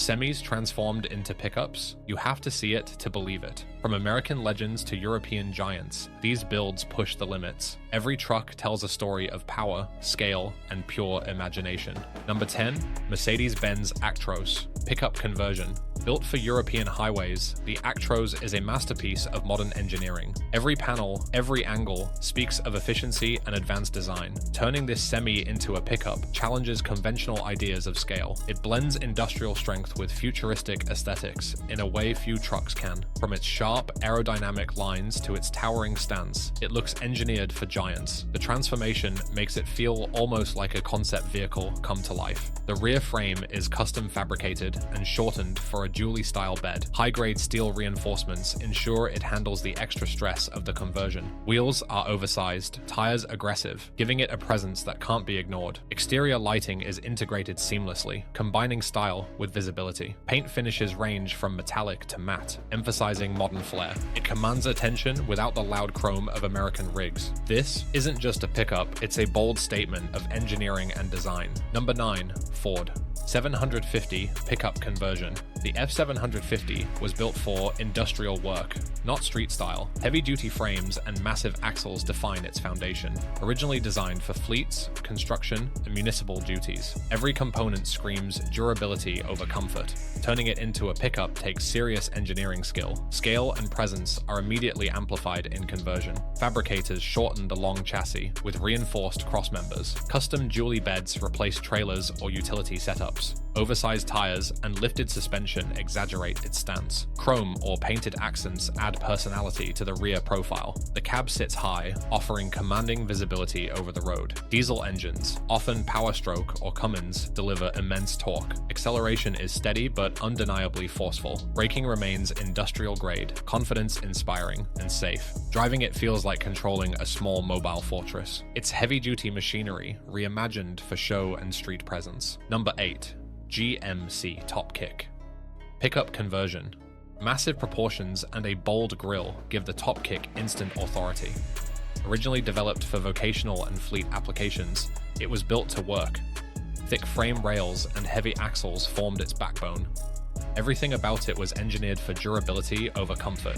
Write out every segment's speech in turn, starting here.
semis transformed into pickups? You have to see it to believe it. From American legends to European giants, these builds push the limits. Every truck tells a story of power, scale, and pure imagination. Number 10, Mercedes-Benz Actros, pickup conversion. Built for European highways, the Actros is a masterpiece of modern engineering. Every panel, every angle speaks of efficiency and advanced design. Turning this semi into a pickup challenges conventional ideas of scale. It blends industrial strength with futuristic aesthetics in a way few trucks can. From its sharp, aerodynamic lines to its towering stance, it looks engineered for giants. The transformation makes it feel almost like a concept vehicle come to life. The rear frame is custom fabricated and shortened for a dually-style bed. High-grade steel reinforcements ensure it handles the extra stress of the conversion. Wheels are oversized, tires aggressive, giving it a presence that can't be ignored. Exterior lighting is integrated seamlessly, combining style with visibility. Paint finishes range from metallic to matte, emphasizing modern flair. It commands attention without the loud chrome of American rigs. This isn't just a pickup, it's a bold statement of engineering and design. Number 9, Ford 750 pickup conversion. The F750 was built for industrial work, not street style. Heavy-duty frames and massive axles define its foundation. Originally designed for fleets, construction, and municipal duties, every component screams durability over comfort. Turning it into a pickup takes serious engineering skill. Scale and presence are immediately amplified in conversion. Fabricators shorten the long chassis with reinforced crossmembers. Custom dually beds replace trailers or utility setups. Oversized tires and lifted suspension exaggerate its stance. Chrome or painted accents add personality to the rear profile. The cab sits high, offering commanding visibility over the road. Diesel engines, often Power Stroke or Cummins, deliver immense torque. Acceleration is steady but undeniably forceful. Braking remains industrial grade, confidence inspiring, and safe. Driving it feels like controlling a small mobile fortress. It's heavy-duty machinery, reimagined for show and street presence. Number 8. GMC Topkick. Pickup conversion. Massive proportions and a bold grille give the Topkick instant authority. Originally developed for vocational and fleet applications, it was built to work. Thick frame rails and heavy axles formed its backbone. Everything about it was engineered for durability over comfort.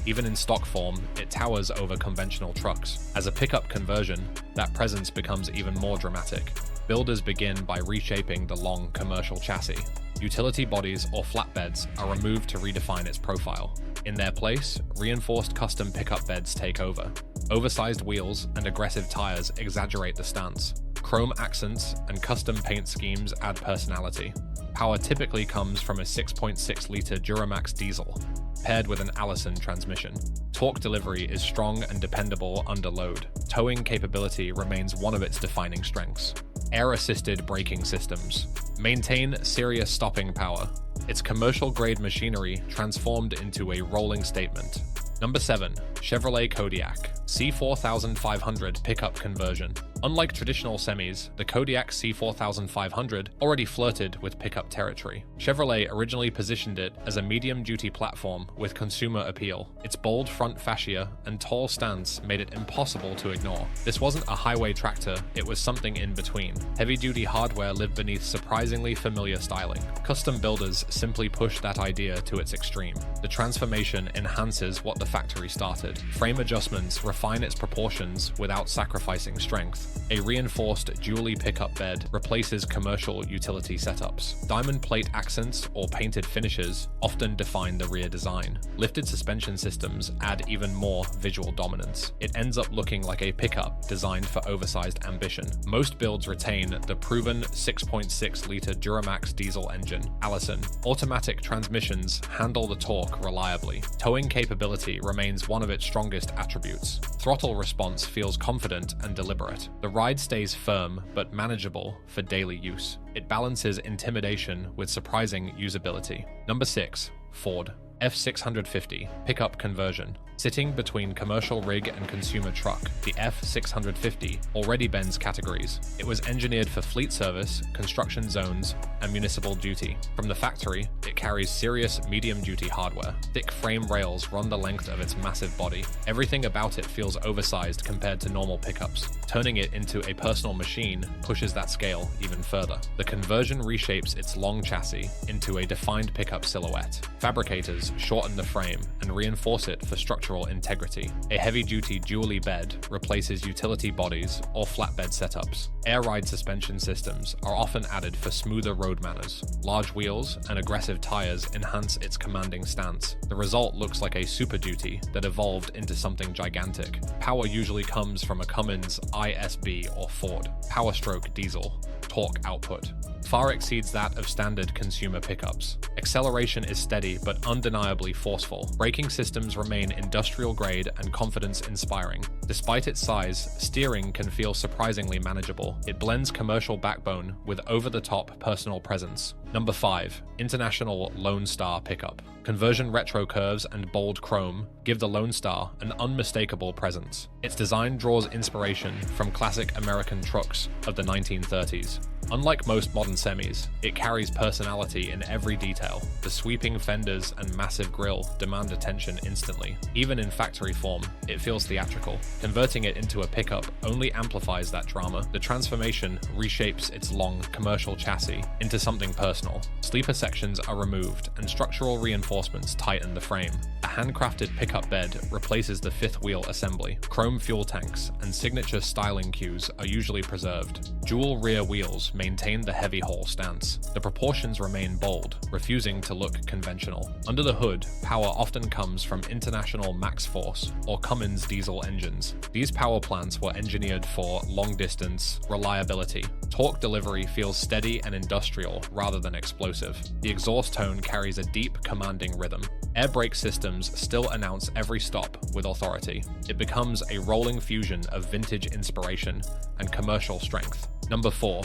Even in stock form, it towers over conventional trucks. As a pickup conversion, that presence becomes even more dramatic. Builders begin by reshaping the long commercial chassis. Utility bodies or flatbeds are removed to redefine its profile. In their place, reinforced custom pickup beds take over. Oversized wheels and aggressive tires exaggerate the stance. Chrome accents and custom paint schemes add personality. Power typically comes from a 6.6-liter Duramax diesel, paired with an Allison transmission. Torque delivery is strong and dependable under load. Towing capability remains one of its defining strengths. Air-assisted braking systems maintain serious stopping power. Its commercial-grade machinery transformed into a rolling statement. Number 7. Chevrolet Kodiak C4500 pickup conversion. Unlike traditional semis, the Kodiak C4500 already flirted with pickup territory. Chevrolet originally positioned it as a medium-duty platform with consumer appeal. Its bold front fascia and tall stance made it impossible to ignore. This wasn't a highway tractor, it was something in between. Heavy-duty hardware lived beneath surprisingly familiar styling. Custom builders simply pushed that idea to its extreme. The transformation enhances what the factory started. Frame adjustments refine its proportions without sacrificing strength. A reinforced dually pickup bed replaces commercial utility setups. Diamond plate accents or painted finishes often define the rear design. Lifted suspension systems add even more visual dominance. It ends up looking like a pickup designed for oversized ambition. Most builds retain the proven 6.6-liter Duramax diesel engine. Allison. Automatic transmissions handle the torque reliably. Towing capability remains one of its strongest attributes. Throttle response feels confident and deliberate. The ride stays firm but manageable for daily use. It balances intimidation with surprising usability. Number 6. Ford F650 pickup conversion. Sitting between commercial rig and consumer truck, the F650 already bends categories. It was engineered for fleet service, construction zones, and municipal duty. From the factory, it carries serious medium-duty hardware. Thick frame rails run the length of its massive body. Everything about it feels oversized compared to normal pickups. Turning it into a personal machine pushes that scale even further. The conversion reshapes its long chassis into a defined pickup silhouette. Fabricators shorten the frame and reinforce it for structural integrity. A heavy-duty dually bed replaces utility bodies or flatbed setups. Air ride suspension systems are often added for smoother road manners. Large wheels and aggressive tires enhance its commanding stance. The result looks like a Super Duty that evolved into something gigantic. Power usually comes from a Cummins ISB or Ford. Power stroke diesel. Torque output far exceeds that of standard consumer pickups. Acceleration is steady but undeniably forceful. Braking systems remain industrial grade and confidence-inspiring. Despite its size, steering can feel surprisingly manageable. It blends commercial backbone with over-the-top personal presence. Number 5. International LoneStar pickup. Conversion retro curves and bold chrome give the LoneStar an unmistakable presence. Its design draws inspiration from classic American trucks of the 1930s. Unlike most modern semis, it carries personality in every detail. The sweeping fenders and massive grille demand attention instantly. Even in factory form, it feels theatrical. Converting it into a pickup only amplifies that drama. The transformation reshapes its long, commercial chassis into something personal. Sleeper sections are removed, and structural reinforcements tighten the frame. A handcrafted pickup bed replaces the fifth wheel assembly. Chrome fuel tanks and signature styling cues are usually preserved. Dual rear wheels maintain the heavy haul stance. The proportions remain bold, refusing to look conventional. Under the hood, power often comes from International Max Force or Cummins diesel engines. These power plants were engineered for long-distance reliability. Torque delivery feels steady and industrial rather than explosive. The exhaust tone carries a deep, commanding rhythm. Air brake systems still announce every stop with authority. It becomes a rolling fusion of vintage inspiration and commercial strength. Number 4.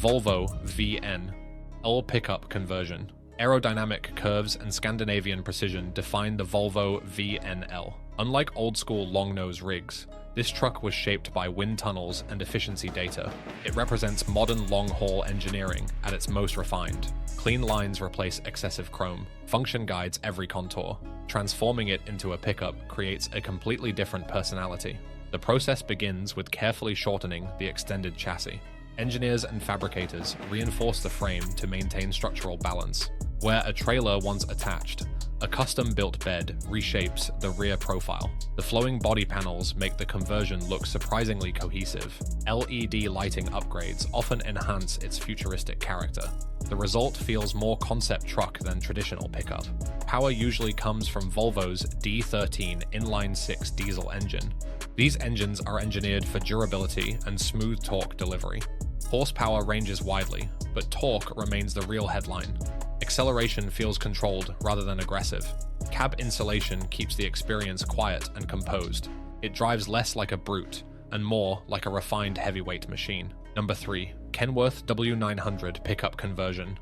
Volvo VNL pickup conversion. Aerodynamic curves and Scandinavian precision define the Volvo VNL. Unlike old-school long-nose rigs, this truck was shaped by wind tunnels and efficiency data. It represents modern long-haul engineering at its most refined. Clean lines replace excessive chrome. Function guides every contour. Transforming it into a pickup creates a completely different personality. The process begins with carefully shortening the extended chassis. Engineers and fabricators reinforce the frame to maintain structural balance. Where a trailer once attached, a custom-built bed reshapes the rear profile. The flowing body panels make the conversion look surprisingly cohesive. LED lighting upgrades often enhance its futuristic character. The result feels more concept truck than traditional pickup. Power usually comes from Volvo's D13 inline-6 diesel engine. These engines are engineered for durability and smooth torque delivery. Horsepower ranges widely, but torque remains the real headline. Acceleration feels controlled rather than aggressive. Cab insulation keeps the experience quiet and composed. It drives less like a brute and more like a refined heavyweight machine. Number 3. Kenworth W900 pickup conversion.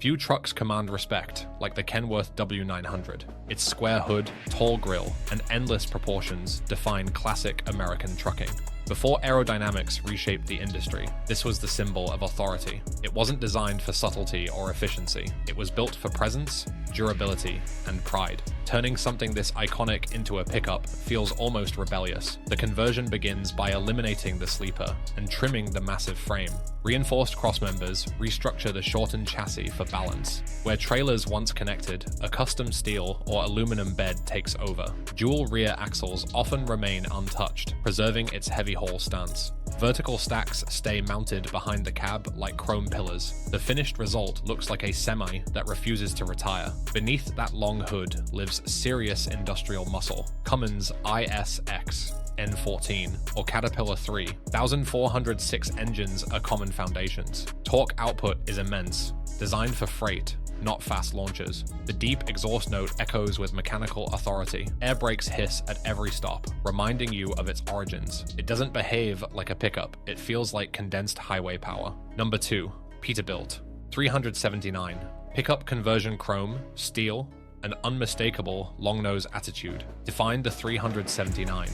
Few trucks command respect like the Kenworth W900. Its square hood, tall grille, and endless proportions define classic American trucking. Before aerodynamics reshaped the industry, this was the symbol of authority. It wasn't designed for subtlety or efficiency. It was built for presence, durability, and pride. Turning something this iconic into a pickup feels almost rebellious. The conversion begins by eliminating the sleeper and trimming the massive frame. Reinforced crossmembers restructure the shortened chassis for balance. Where trailers once connected, a custom steel or aluminum bed takes over. Dual rear axles often remain untouched, preserving its heavy haul stance. Vertical stacks stay mounted behind the cab like chrome pillars. The finished result looks like a semi that refuses to retire. Beneath that long hood lives serious industrial muscle. Cummins ISX N14 or Caterpillar 3. 1,406 engines are common foundations. Torque output is immense, designed for freight, not fast launches. The deep exhaust note echoes with mechanical authority. Air brakes hiss at every stop, reminding you of its origins. It doesn't behave like a pickup, it feels like condensed highway power. Number 2. Peterbilt 379. Pickup conversion chrome, steel, an unmistakable long-nose attitude, defined the 379.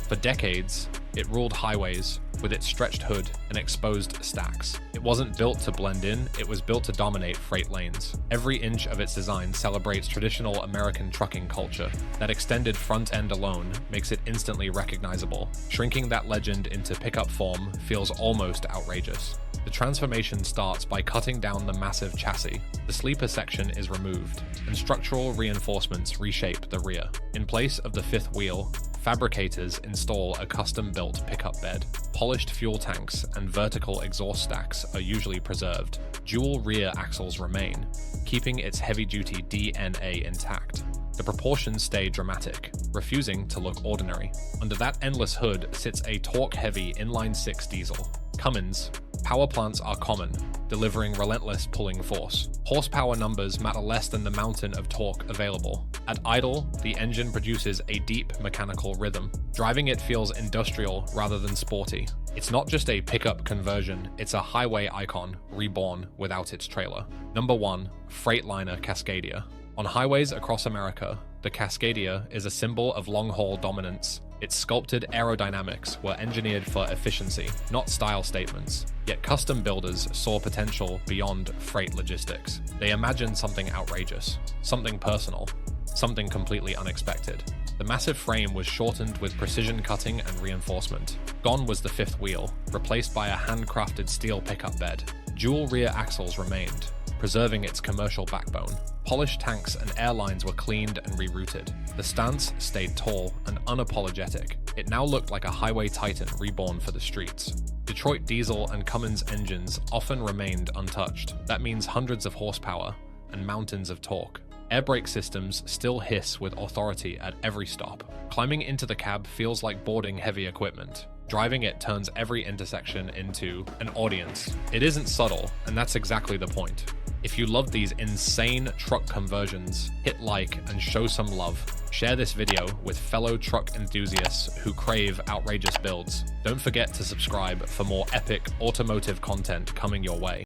For decades, it ruled highways with its stretched hood and exposed stacks. It wasn't built to blend in, it was built to dominate freight lanes. Every inch of its design celebrates traditional American trucking culture. That extended front end alone makes it instantly recognizable. Shrinking that legend into pickup form feels almost outrageous. The transformation starts by cutting down the massive chassis. The sleeper section is removed, and structural reinforcements reshape the rear. In place of the fifth wheel, fabricators install a custom-built pickup bed. Polished fuel tanks and vertical exhaust stacks are usually preserved. Dual rear axles remain, keeping its heavy-duty DNA intact. The proportions stay dramatic, refusing to look ordinary. Under that endless hood sits a torque-heavy inline-six diesel. Cummins. Power plants are common, delivering relentless pulling force. Horsepower numbers matter less than the mountain of torque available. At idle, the engine produces a deep mechanical rhythm. Driving it feels industrial rather than sporty. It's not just a pickup conversion, it's a highway icon reborn without its trailer. Number 1. Freightliner Cascadia. On highways across America, the Cascadia is a symbol of long-haul dominance. Its sculpted aerodynamics were engineered for efficiency, not style statements. Yet custom builders saw potential beyond freight logistics. They imagined something outrageous, something personal, something completely unexpected. The massive frame was shortened with precision cutting and reinforcement. Gone was the fifth wheel, replaced by a handcrafted steel pickup bed. Dual rear axles remained, preserving its commercial backbone. Polished tanks and airlines were cleaned and rerouted. The stance stayed tall and unapologetic. It now looked like a highway titan reborn for the streets. Detroit diesel and Cummins engines often remained untouched. That means hundreds of horsepower and mountains of torque. Air brake systems still hiss with authority at every stop. Climbing into the cab feels like boarding heavy equipment. Driving it turns every intersection into an audience. It isn't subtle, and that's exactly the point. If you love these insane truck conversions, hit like and show some love. Share this video with fellow truck enthusiasts who crave outrageous builds. Don't forget to subscribe for more epic automotive content coming your way.